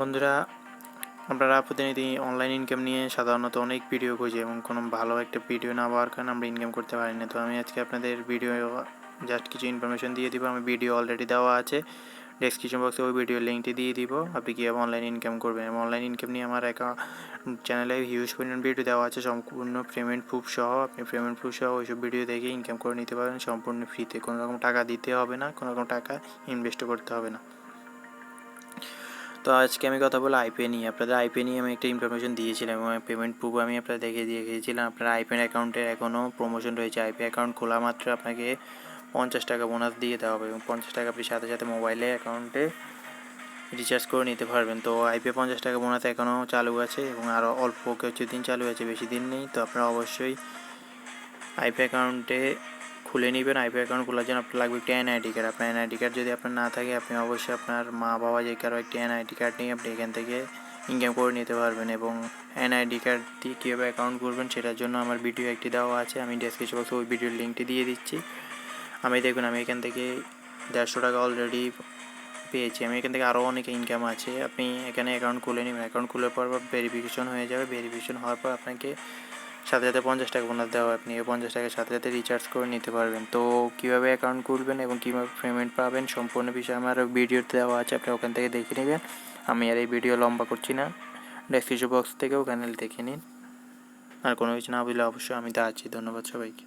বন্ধুরা, আপনারা প্রতিনিধি অনলাইন ইনকাম নিয়ে সাধারণত অনেক ভিডিও খুঁজি এবং কোনো ভালো একটা ভিডিও না পাওয়ার কারণে আমরা ইনকাম করতে পারি না। তো আমি আজকে আপনাদের ভিডিও জাস্ট কিছু ইনফরমেশন দিয়ে দিব। আমি ভিডিও অলরেডি দেওয়া আছে ডেসক্রিপশন বক্সে, ওই ভিডিওর লিঙ্কটি দিয়ে দিব। আপনি কীভাবে অনলাইন ইনকাম করবেন এবং অনলাইন ইনকাম নিয়ে আমার চ্যানেলে হিউজ পরিমাণ ভিডিও দেওয়া আছে সম্পূর্ণ পেমেন্ট প্রুফ সহ। আপনি পেমেন্ট প্রুফ সহ ওইসব ভিডিও দেখে ইনকাম করে নিতে পারবেন সম্পূর্ণ ফ্রিতে। কোনো রকম টাকা দিতে হবে না, কোনো রকম টাকা ইনভেস্টও করতে হবে না। তো আজকে আমি কথা বলবো আইপে নিয়ে। আপনাদের আইপে নিয়ে আমি একটা ইনফরমেশন দিয়েছিলাম এবং পেমেন্ট প্রুফ আমি আপনাদের দিয়ে গিয়েছিলাম। আপনার আইপের অ্যাকাউন্টের এখনও প্রমোশন রয়েছে। আইপে অ্যাকাউন্ট খোলা মাত্র আপনাকে 50 টাকা বোনাস দিয়ে দেওয়া হবে এবং 50 টাকা আপনি সাথে সাথে মোবাইলে অ্যাকাউন্টে রিচার্জ করে নিতে পারবেন। তো আইপে 50 টাকা বোনাস এখনও চালু আছে এবং আরও অল্প কিছুদিন চালু আছে, বেশি দিন নেই। তো আপনারা অবশ্যই আইপে অ্যাকাউন্টে খুলে নেবেন। আইপি অ্যাকাউন্ট খোলার জন্য আপনার লাগবে একটা এনআইডি কার্ড। আপনার এনআইডি কার্ড যদি আপনার না থাকে, আপনি অবশ্যই আপনার মা বাবা যে কারো একটা এনআইডি কার্ড নিয়ে আপনি এখান থেকে ইনকাম করে নিতে পারবেন। এবং এনআইডি কার্ড দিয়ে কীভাবে অ্যাকাউন্ট করবেন সেটার জন্য আমার ভিডিও একটি দেওয়া আছে, আমি ডেসক্রিপশন বক্সে ওই ভিডিওর লিঙ্কটি দিয়ে দিচ্ছি। আমি দেখুন, আমি এখান থেকে 150 টাকা অলরেডি পেয়েছি। আমি এখান থেকে আরও অনেক ইনকাম আছে। আপনি এখানে অ্যাকাউন্ট খুলে নেবেন। অ্যাকাউন্ট খুলে পর ভেরিফিকেশন হয়ে যাবে। ভেরিফিকেশন হওয়ার পর আপনাকে সাথে সাথে 50 টাকা বোনাস দেওয়া হয়। আপনি এই 50 টাকার সাথে সাথে রিচার্জ করে নিতে পারবেন। তো কীভাবে অ্যাকাউন্ট খুলবেন এবং কীভাবে পেমেন্ট পাবেন সম্পূর্ণ বিষয় আমার ভিডিওতে দেওয়া আছে, আপনি ওখান থেকে দেখে নেবেন। আমি আর এই ভিডিও লম্বা করছি না, ডেসক্রিপশন বক্স থেকে ওখানে দেখে নিন। আর কোনো কিছু না বুঝলে অবশ্যই আমি তা আছি। ধন্যবাদ সবাইকে।